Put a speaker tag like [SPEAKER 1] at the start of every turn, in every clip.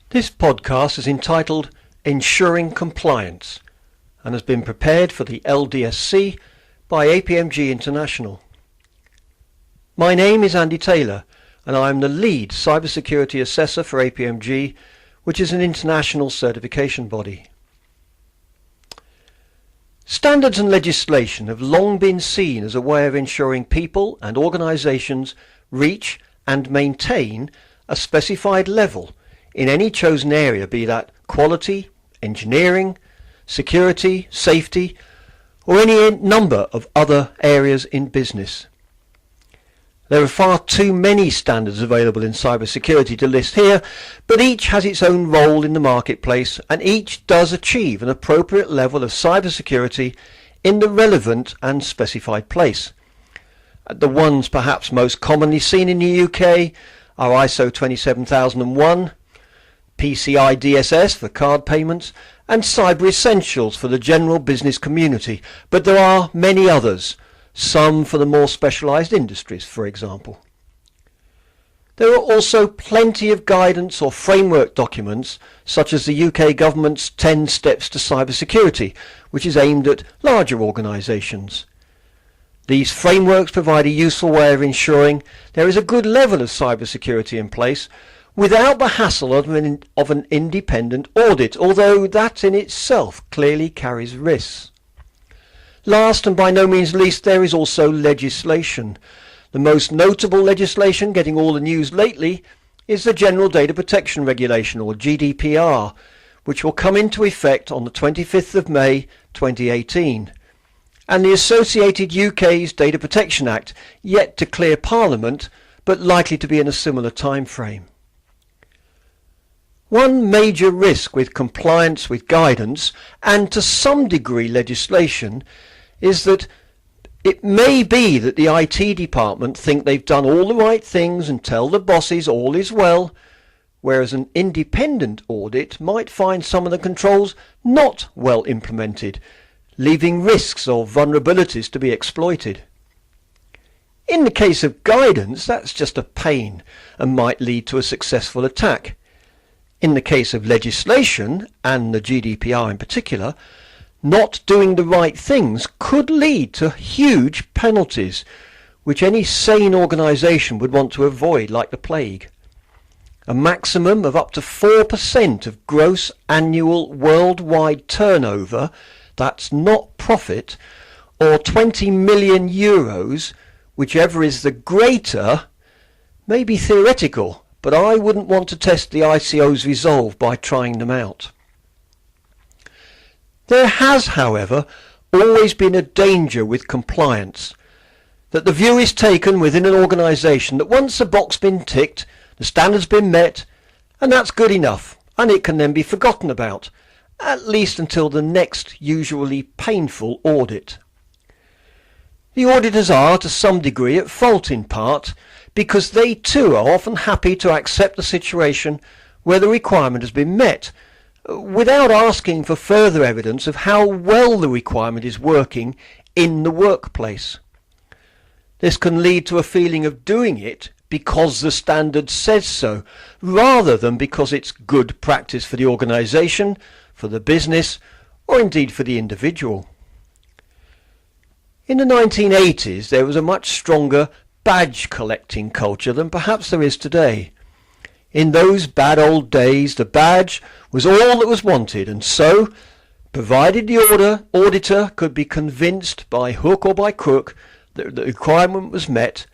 [SPEAKER 1] This podcast is entitled Ensuring Compliance and has been prepared for the LDSC by APMG International. My name is Andy Taylor and I am the lead cybersecurity assessor for APMG, which is an international certification body. Standards and legislation have long been seen as a way of ensuring people and organisations reach and maintain a specified level in any chosen area, be that quality, engineering, security, safety, or any number of other areas in business. There are far too many standards available in cybersecurity to list here, but each has its own role in the marketplace and each does achieve an appropriate level of cybersecurity in the relevant and specified place. The ones perhaps most commonly seen in the UK are ISO 27001, PCI DSS for card payments, and Cyber Essentials for the general business community, but there are many others, some for the more specialised industries, for example. There are also plenty of guidance or framework documents, such as the UK government's 10 Steps to Cybersecurity, which is aimed at larger organisations. These frameworks provide a useful way of ensuring there is a good level of cybersecurity in place without the hassle of an independent audit, although that in itself clearly carries risks. Last and by no means least, there is also legislation. The most notable legislation getting all the news lately is the General Data Protection Regulation, or GDPR, which will come into effect on the 25th of May 2018, and the associated UK's Data Protection Act, yet to clear Parliament, but likely to be in a similar time frame. One major risk with compliance with guidance, and to some degree legislation, is that it may be that the IT department think they've done all the right things and tell the bosses all is well, whereas an independent audit might find some of the controls not well implemented, leaving risks or vulnerabilities to be exploited. In the case of guidance, that's just a pain and might lead to a successful attack. In the case of legislation, and the GDPR in particular, not doing the right things could lead to huge penalties, which any sane organisation would want to avoid like the plague. A maximum of up to 4% of gross annual worldwide turnover, that's not profit, or 20 million euros, whichever is the greater, may be theoretical, but I wouldn't want to test the ICO's resolve by trying them out. There has, however, always been a danger with compliance, that the view is taken within an organisation that once the box's been ticked, the standard's been met, and that's good enough, and it can then be forgotten about, at least until the next, usually painful audit. The auditors are, to some degree, at fault in part, because they too are often happy to accept the situation where the requirement has been met, without asking for further evidence of how well the requirement is working in the workplace. This can lead to a feeling of doing it because the standard says so, rather than because it's good practice for the organisation, for the business, or indeed for the individual. In the 1980s, there was a much stronger badge collecting culture than perhaps there is today. In those bad old days, the badge was all that was wanted, and so, provided the auditor could be convinced by hook or by crook that the requirement was met,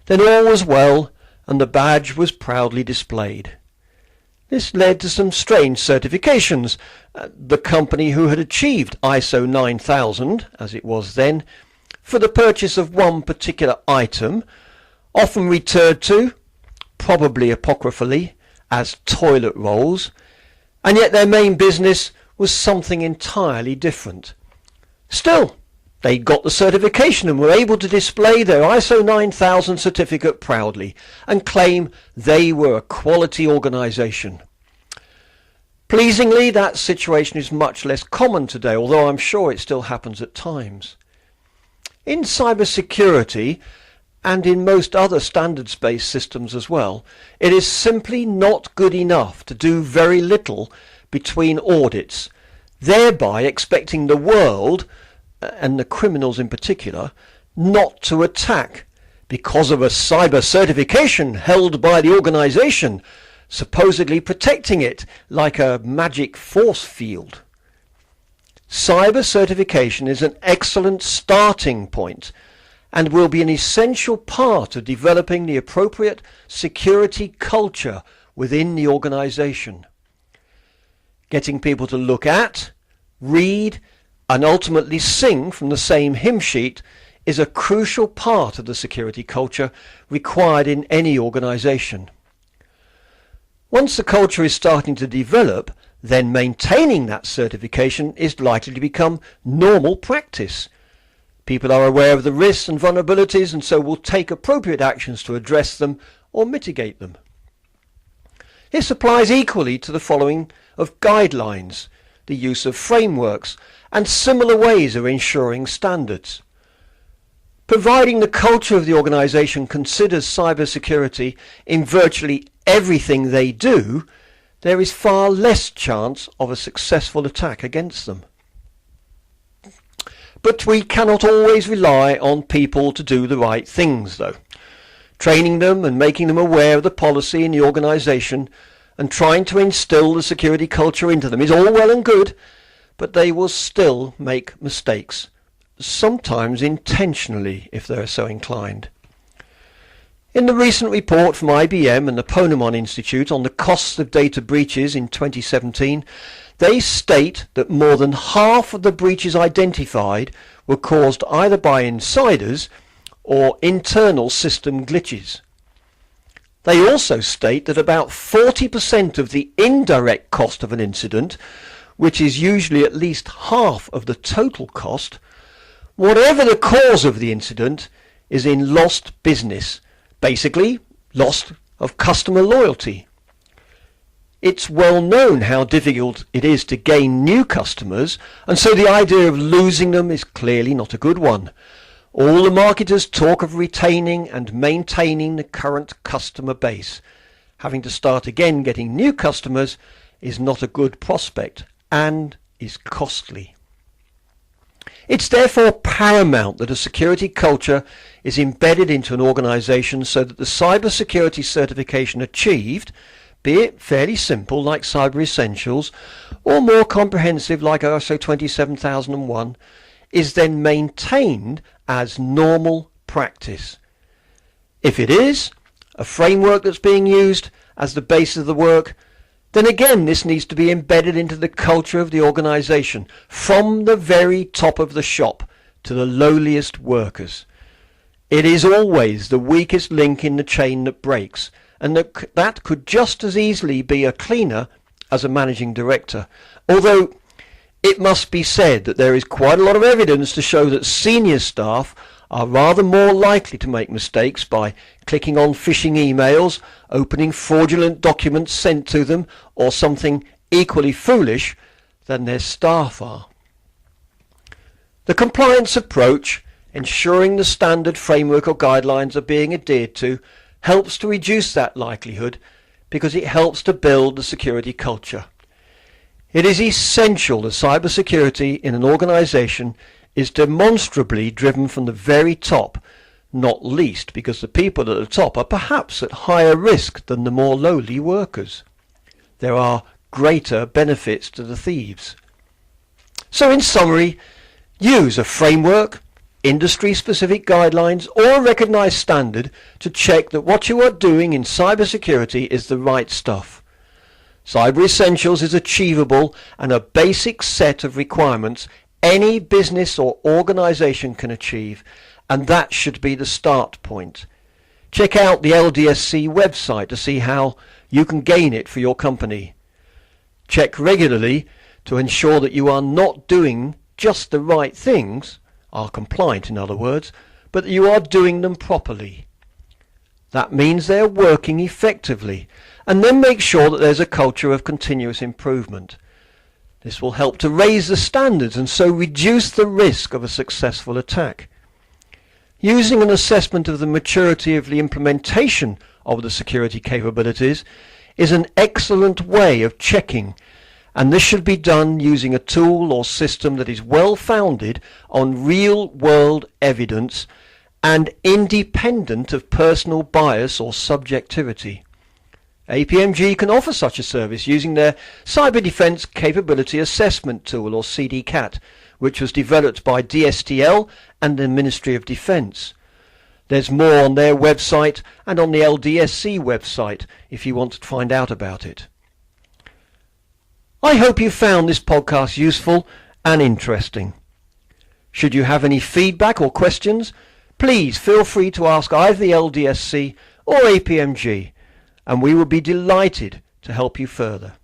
[SPEAKER 1] then all was well and the badge was proudly displayed. This led to some strange certifications. The company who had achieved ISO 9000, as it was then, for the purchase of one particular item, often referred to, probably apocryphally, as toilet rolls, and yet their main business was something entirely different. Still, they got the certification and were able to display their ISO 9000 certificate proudly and claim they were a quality organisation. Pleasingly, that situation is much less common today, although I'm sure it still happens at times. In cybersecurity, and in most other standards-based systems as well, it is simply not good enough to do very little between audits, thereby expecting the world, and the criminals in particular, not to attack because of a cyber certification held by the organisation, supposedly protecting it like a magic force field. Cyber certification is an excellent starting point and will be an essential part of developing the appropriate security culture within the organisation. Getting people to look at, read, and ultimately sing from the same hymn sheet is a crucial part of the security culture required in any organisation. Once the culture is starting to develop, then maintaining that certification is likely to become normal practice. People are aware of the risks and vulnerabilities and so will take appropriate actions to address them or mitigate them. This applies equally to the following of guidelines, the use of frameworks, and similar ways of ensuring standards. Providing the culture of the organisation considers cybersecurity in virtually everything they do, there is far less chance of a successful attack against them. But we cannot always rely on people to do the right things, though. Training them and making them aware of the policy in the organisation and trying to instill the security culture into them is all well and good, but they will still make mistakes, sometimes intentionally if they are so inclined. In the recent report from IBM and the Ponemon Institute on the costs of data breaches in 2017, they state that more than half of the breaches identified were caused either by insiders or internal system glitches. They also state that about 40% of the indirect cost of an incident, which is usually at least half of the total cost, whatever the cause of the incident, is in lost business, basically loss of customer loyalty. It's well known how difficult it is to gain new customers, and so the idea of losing them is clearly not a good one. All the marketers talk of retaining and maintaining the current customer base. Having to start again getting new customers is not a good prospect and is costly. It's therefore paramount that a security culture is embedded into an organisation so that the cybersecurity certification achieved, be it fairly simple like Cyber Essentials or more comprehensive like ISO 27001, is then maintained as normal practice. If it is a framework that's being used as the basis of the work, then again this needs to be embedded into the culture of the organisation from the very top of the shop to the lowliest workers. It is always the weakest link in the chain that breaks, and that could just as easily be a cleaner as a managing director. Although it must be said that there is quite a lot of evidence to show that senior staff are rather more likely to make mistakes by clicking on phishing emails, opening fraudulent documents sent to them, or something equally foolish than their staff are. The compliance approach, ensuring the standard framework or guidelines are being adhered to, helps to reduce that likelihood because it helps to build the security culture. It is essential that cybersecurity in an organisation is demonstrably driven from the very top, not least because the people at the top are perhaps at higher risk than the more lowly workers. There are greater benefits to the thieves. So in summary, use a framework, industry-specific guidelines or a recognised standard to check that what you are doing in cybersecurity is the right stuff. Cyber Essentials is achievable and a basic set of requirements any business or organisation can achieve, and that should be the start point. Check out the LDSC website to see how you can gain it for your company. Check regularly to ensure that you are not doing just the right things, are compliant in other words, but that you are doing them properly. That means they are working effectively, and then make sure that there's a culture of continuous improvement. This will help to raise the standards and so reduce the risk of a successful attack. Using an assessment of the maturity of the implementation of the security capabilities is an excellent way of checking, and this should be done using a tool or system that is well founded on real-world evidence and independent of personal bias or subjectivity. APMG can offer such a service using their Cyber Defence Capability Assessment Tool, or CDCAT, which was developed by DSTL and the Ministry of Defence. There's more on their website and on the LDSC website if you want to find out about it. I hope you found this podcast useful and interesting. Should you have any feedback or questions, please feel free to ask either the LDSC or APMG, and we will be delighted to help you further.